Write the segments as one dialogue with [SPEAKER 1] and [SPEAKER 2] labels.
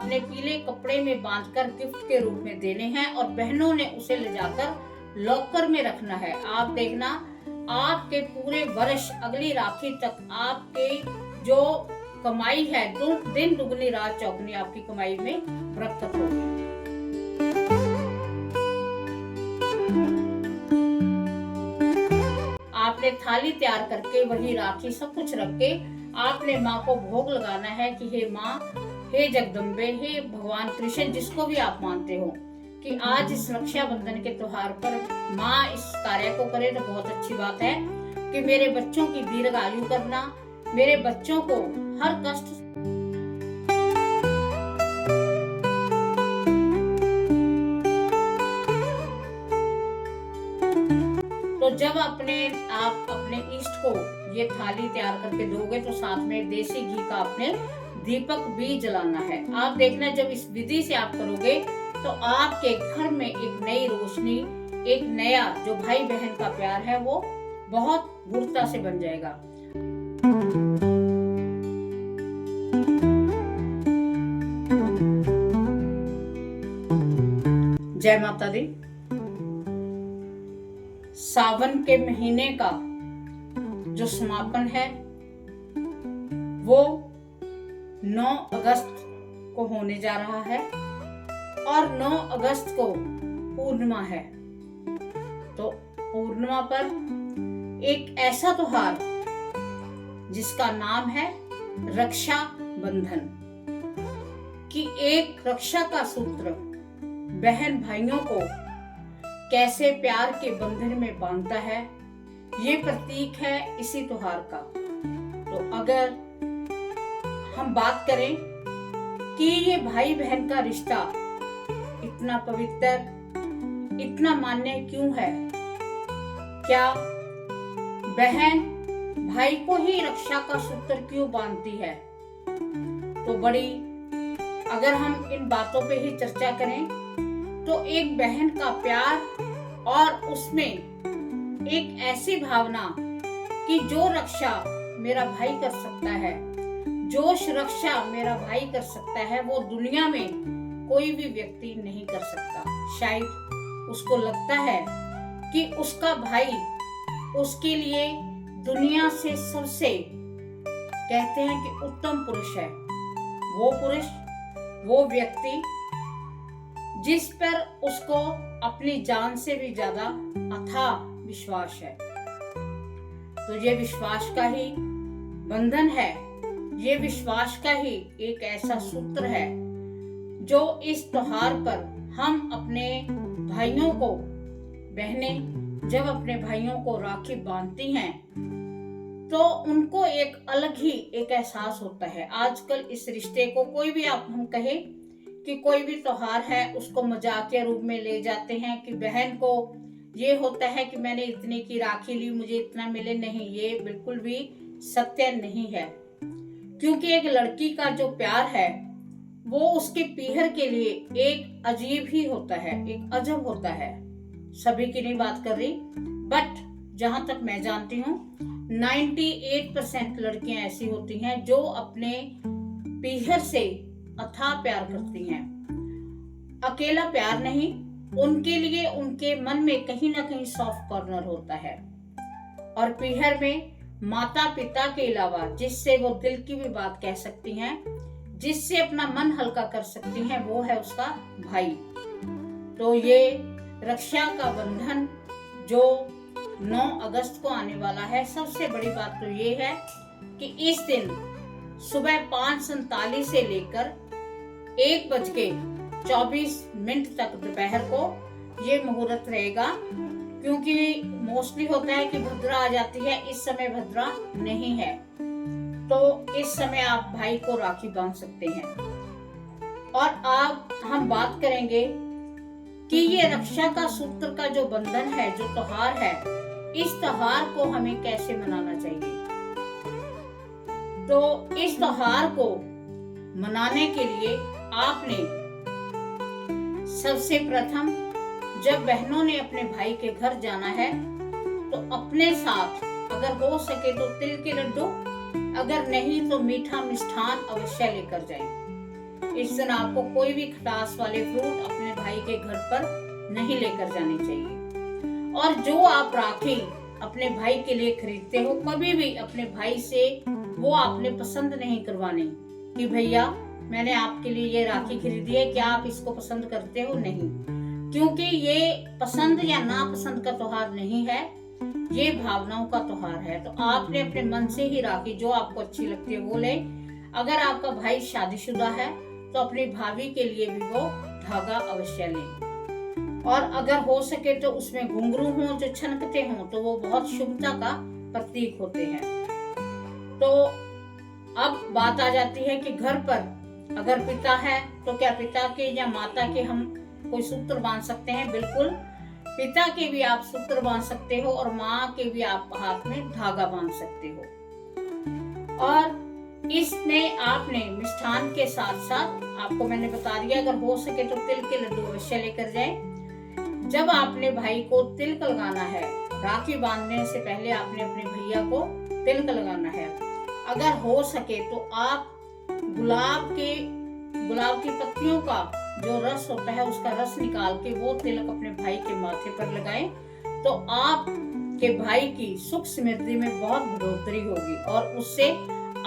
[SPEAKER 1] आपने पीले कपड़े में बांधकर गिफ्ट के रूप में देने हैं और बहनों ने उसे ले जाकर लॉकर में रखना है। आप देखना, आपके पूरे वर्ष अगली राखी तक आपके जो कमाई है दिन दुगनी रात चौगनी आपकी कमाई में बरकत होगी। आपने थाली तैयार करके वही राखी सब कुछ रख के आपने माँ को भोग लगाना है कि हे माँ, हे जगदम्बे, हे भगवान कृष्ण, जिसको भी आप मानते हो, कि आज इस रक्षाबंधन के त्योहार पर माँ इस कार्य को करे तो बहुत अच्छी बात है कि मेरे बच्चों की दीर्घायु करना, मेरे बच्चों को हर कष्ट तो जब आप अपने इष्ट को ये थाली तैयार करके दोगे तो साथ में देसी घी का आपने दीपक भी जलाना है। आप देखना, जब इस विधि से आप करोगे तो आपके घर में एक नई रोशनी, एक नया जो भाई बहन का प्यार है वो बहुत गुरुता से बन जाएगा। जय माता दी। सावन के महीने का जो समापन है वो 9 अगस्त को होने जा रहा है और 9 अगस्त को पूर्णिमा है। तो पूर्णिमा पर एक ऐसा त्योहार जिसका नाम है रक्षा बंधन, कि एक रक्षा का सूत्र बहन भाइयों को कैसे प्यार के बंधन में बांधता है, ये प्रतीक है इसी त्योहार का। तो अगर हम बात करें कि ये भाई बहन का रिश्ता इतना पवित्र, इतना मान्य क्यों है, क्या बहन भाई को ही रक्षा का सूत्र क्यों बांधती है, तो बड़ी अगर हम इन बातों पे ही चर्चा करें तो एक बहन का प्यार और उसमें एक ऐसी भावना कि जो रक्षा मेरा भाई कर सकता है, जो रक्षा मेरा भाई कर सकता है, वो दुनिया में कोई भी व्यक्ति नहीं कर सकता। शायद उसको लगता है कि उसका भाई उसके लिए दुनिया से सबसे कहते हैं कि उत्तम पुरुष है, वो पुरुष, वो व्यक्ति जिस पर उसको अपनी जान से भी ज्यादा अथाह विश्वास है। तो ये विश्वास का ही बंधन है, ये विश्वास का ही एक ऐसा सूत्र है जो इस त्योहार पर हम अपने भाइयों को, बहनें जब अपने भाइयों को राखी बांधती हैं तो उनको एक अलग ही एक एहसास होता है। आजकल इस रिश्ते को कोई भी आप हम कहें कि कोई भी त्योहार है उसको मजाकिया रूप में ले जाते हैं कि बहन को ये होता है कि मैंने इतने की राखी ली, मुझे इतना मिले। नहीं, ये बिल्कुल भी सत्य नहीं है, क्योंकि एक लड़की का जो प्यार है वो उसके पीहर के लिए एक अजीब ही होता है, एक अजब होता है। सभी की नहीं बात कर रही, बट जहां तक मैं जानती हूँ 98% लड़कियां ऐसी होती हैं जो अपने पीहर से अथाह प्यार करती हैं। अकेला प्यार नहीं, उनके लिए उनके मन में कहीं ना कहीं सॉफ्ट कॉर्नर होता है। और पीहर में माता पिता के अलावा जिससे वो दिल की भी बात कह सकती हैं, जिससे अपना मन हल्का कर सकती हैं, वो है उसका भाई। तो ये रक्षा का बंधन जो 9 अगस्त को आने वाला है, सबसे बड़ी बात तो ये है कि इस दिन सुबह 5:47 से लेकर 1:24 तक दोपहर को ये मुहूर्त रहेगा, क्योंकि मोस्टली होता है कि भद्रा आ जाती है, इस समय भद्रा नहीं है। तो इस समय आप भाई को राखी बांध सकते हैं। और अब हम बात करेंगे कि ये रक्षा का सूत्र का जो बंधन है, जो त्योहार है, इस त्योहार को हमें कैसे मनाना चाहिए। तो इस त्योहार को मनाने के लिए आपने सबसे प्रथम जब बहनों ने अपने भाई के घर जाना है तो अपने साथ अगर हो सके तो तिल के लड्डू, अगर नहीं तो मीठा मिष्ठान अवश्य लेकर जाएं। इस दिन आपको कोई भी खटास वाले फ्रूट अपने भाई के घर पर नहीं लेकर जाने चाहिए। और जो आप राखी अपने भाई के लिए खरीदते हो, कभी भी अपने भाई से वो आपने पसंद नहीं करवानी कि भैया मैंने आपके लिए ये राखी खरीदी है, क्या आप इसको पसंद करते हो? नहीं, क्योंकि ये पसंद या नापसंद का त्योहार नहीं है, ये भावनाओं का त्योहार है। तो आपने अपने मन से ही राखी जो आपको अच्छी लगती है वो ले। अगर आपका भाई शादीशुदा है तो अपनी भाभी के लिए भी वो धागा अवश्य लें। और अगर हो सके तो उसमें घुंघरू हो जो छनकते हों, तो वो बहुत शुभता का प्रतीक होते हैं। तो अब बात आ जाती है कि घर पर अगर पिता है तो क्या पिता के या माता के हम कोई सूत्र बांध सकते हैं? बिल्कुल, पिता के भी आप सूत्र बांध सकते हो और माँ के भी आप हाथ में धागा बांध सकते हो। और इसमें आपने मिष्ठान के साथ साथ, आपको मैंने बता दिया, अगर हो सके तो तिल के लड्डू अवश्य लेकर जाएं। जब आपने भाई को तिलक लगाना है, राखी बांधने से पहले आपने अपने भैया को तिलक लगाना है। अगर हो सके तो आप गुलाब की पत्तियों का जो रस होता है उसका रस निकाल के वो तिलक अपने भाई के माथे पर लगाएं, तो आपके भाई की सुख समृद्धि में बहुत बढ़ोतरी होगी और उससे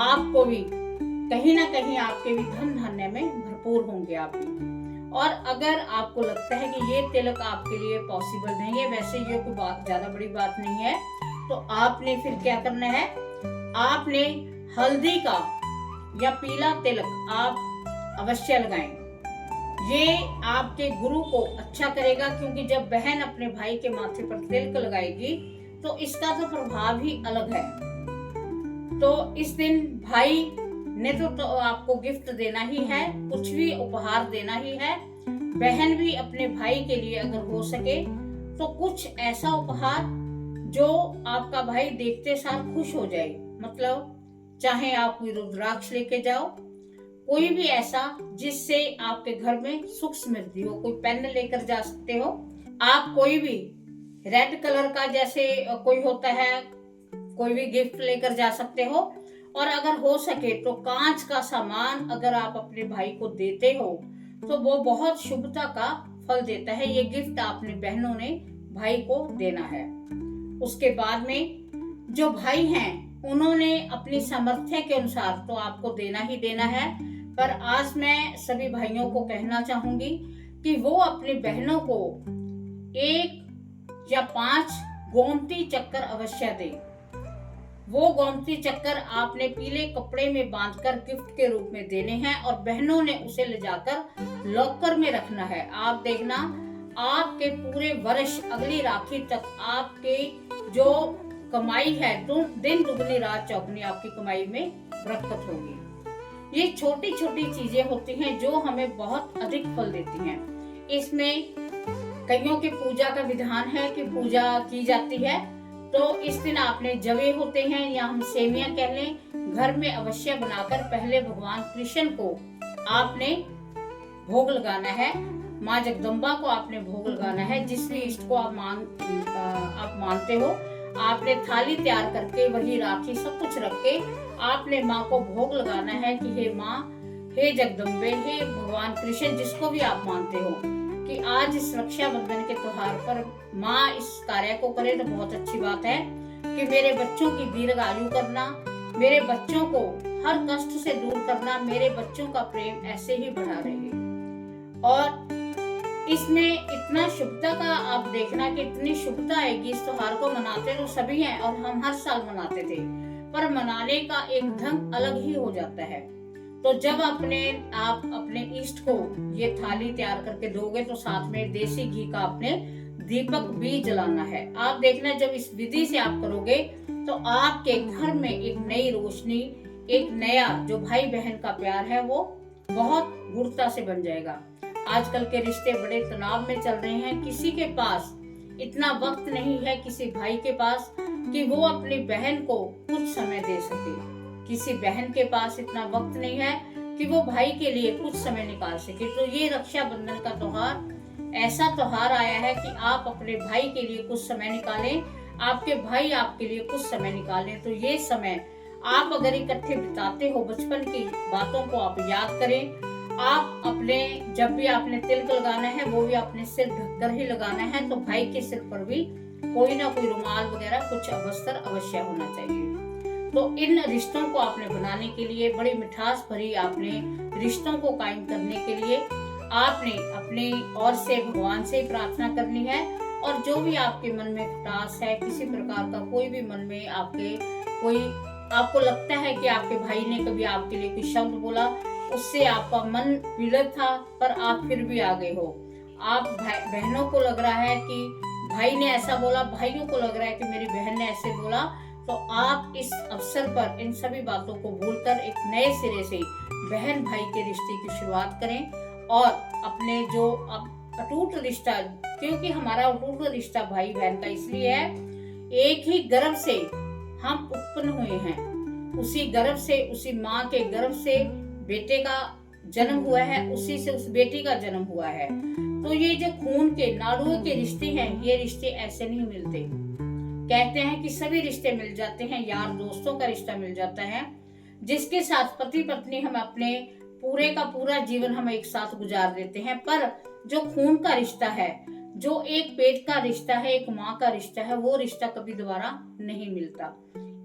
[SPEAKER 1] आपको भी कहीं ना कहीं आपके भी धन धान्य में भरपूर होंगे आप भी। और अगर आपको लगता है कि ये तिलक आपके लिए पॉसिबल नहीं है, वैसे ये कोई बात ज्यादा बड़ी बात नहीं है, तो आपने फिर क्या करना है, आपने हल्दी का या पीला तिलक आप अवश्य लगाएं। ये आपके गुरु को अच्छा करेगा, क्योंकि जब बहन अपने भाई के माथे पर तिलक लगाएगी तो इसका तो प्रभाव ही अलग है। तो इस दिन भाई ने तो आपको गिफ्ट देना ही है, कुछ भी उपहार देना ही है। बहन भी अपने भाई के लिए अगर हो सके तो कुछ ऐसा उपहार जो आपका भाई देखते सार खुश हो जाए। मतलब चाहे आप कोई रुद्राक्ष लेके जाओ, कोई भी ऐसा जिससे आपके घर में सुख समृद्धि हो। कोई पेन लेकर जा सकते हो आप, कोई भी रेड कलर का जैसे कोई होता है, कोई भी गिफ्ट लेकर जा सकते हो। और अगर हो सके तो कांच का सामान अगर आप अपने भाई को देते हो तो वो बहुत शुभता का फल देता है। ये गिफ्ट आपने बहनों ने भाई को देना है। उसके बाद में जो भाई हैं उन्होंने अपनी सामर्थ्य के अनुसार तो आपको देना ही देना है, पर आज मैं सभी भाइयों को कहना चाहूंगी कि वो अपनी बहनों को 1 या 5 गोमती चक्कर अवश्य दें। वो गोमती चक्कर आपने पीले कपड़े में बांधकर गिफ्ट के रूप में देने हैं और बहनों ने उसे ले जाकर लॉकर में रखना है। आप देखना, आपके पूरे वर्ष अगली राखी तक आपके जो कमाई है तो दिन दुगनी रात चौगनी आपकी कमाई में बरकत होगी। ये छोटी छोटी चीजें होती हैं जो हमें बहुत अधिक फल देती हैं। इसमें कईयों की पूजा का विधान है कि पूजा की जाती है, तो इस दिन आपने जवे होते हैं या हम सेमिया कह लें, घर में अवश्य बनाकर पहले भगवान कृष्ण को आपने भोग लगाना है। माँ जगदम्बा को आपने भोग लगाना है। जिस भी इष्ट को आप मानते हो, आपने थाली तैयार करके वही राखी सब कुछ रख के आपने माँ को भोग लगाना है कि हे माँ, हे जगदम्बे, हे भगवान कृष्ण, जिसको भी आप मानते हो, कि आज इस रक्षाबंधन के त्योहार पर माँ इस कार्य को करे तो बहुत अच्छी बात है कि मेरे बच्चों की दीर्घ आयु करना, मेरे बच्चों को हर कष्ट से दूर करना, मेरे बच्चों का प्रेम ऐसे ही बढ़ा रहे। और इसमें इतना शुभता का आप देखना कि इतनी शुभता आएगी। इस त्योहार को मनाते तो सभी हैं और हम हर साल मनाते थे, पर मनाने का एक ढंग अलग ही हो जाता है। तो जब आप अपने इष्ट को ये थाली तैयार करके दोगे तो साथ में देसी घी का आपने दीपक भी जलाना है। आप देखना, जब इस विधि से आप करोगे तो आपके घर में एक नई रोशनी, एक नया जो भाई बहन का प्यार है वो बहुत गुरुता से बन जाएगा। आजकल के रिश्ते बड़े तनाव में चल रहे हैं। किसी के पास इतना वक्त नहीं है, किसी भाई के पास, कि वो अपनी बहन को कुछ समय दे सके। किसी बहन के पास इतना वक्त नहीं है कि वो भाई के लिए कुछ समय निकाल सके। तो ये रक्षाबंधन का त्योहार ऐसा त्योहार आया है कि आप अपने भाई के लिए कुछ समय निकालें, आपके भाई आपके लिए कुछ समय निकालें। तो ये समय आप अगर इकट्ठे बिताते हो, बचपन की बातों को आप याद करें, आप अपने जब भी आपने तिलक लगाना है वो भी अपने सिर ढककर ही लगाना है। तो भाई के सिर पर भी कोई ना कोई रुमाल वगैरह कुछ वस्त्र अवश्य होना चाहिए। तो इन रिश्तों को आपने बनाने के लिए, बड़ी मिठास भरी आपने रिश्तों को कायम करने के लिए आपने अपनी ओर से भगवान से प्रार्थना करनी है। और जो भी आपके मन में खटास है, किसी प्रकार का कोई भी मन में आपको लगता है कि आपके भाई ने कभी आपके लिए कोई शब्द बोला, उससे आपका मन पीड़ित था, पर आप फिर भी आगे हो। आप बहनों को लग रहा है कि भाई ने ऐसा बोला, भाइयों को लग रहा है कि मेरी बहन ने ऐसे बोला, तो आप इस अवसर पर इन सभी बातों को भूलकर एक नए सिरे से बहन भाई के रिश्ते की शुरुआत करें। और अपने जो अटूट रिश्ता, क्योंकि हमारा अटूट रिश्ता भाई बहन का इसलिए है, एक ही गर्भ से हम उत्पन्न हुए हैं, उसी गर्भ से, उसी माँ के गर्भ से बेटे का जन्म हुआ है, उसी से उस बेटी का जन्म हुआ है। तो ये जो खून के नाड़ुओं के रिश्ते हैं, ये रिश्ते ऐसे नहीं मिलते। कहते हैं कि सभी रिश्ते मिल जाते हैं, यार दोस्तों का रिश्ता मिल जाता है, जिसके साथ पति पत्नी हम अपने पूरे का पूरा जीवन हम एक साथ गुजार देते हैं। पर जो खून का रिश्ता है, जो एक पेट का रिश्ता है, एक माँ का रिश्ता है, वो रिश्ता कभी दोबारा नहीं मिलता।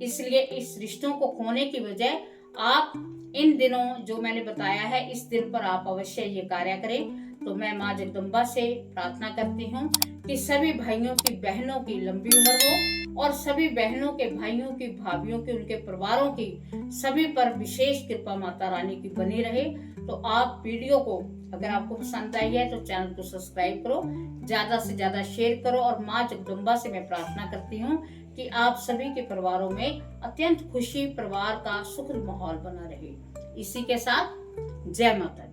[SPEAKER 1] इसलिए इस रिश्तों को खोने की बजाय आप इन दिनों जो मैंने बताया है, इस दिन पर आप अवश्य ये कार्य करें। तो मैं माँ जगदम्बा से प्रार्थना करती हूँ कि सभी भाइयों की बहनों की लंबी उम्र हो, और सभी बहनों के भाइयों की, भाभियों की, उनके परिवारों की सभी पर विशेष कृपा माता रानी की बनी रहे। तो आप वीडियो को अगर आपको पसंद आई है तो चैनल को सब्सक्राइब करो, ज्यादा से ज्यादा शेयर करो। और माँ जगदम्बा से मैं प्रार्थना करती हूँ कि आप सभी के परिवारों में अत्यंत खुशी, परिवार का सुखद माहौल बना रहे। इसी के साथ जय माता दी।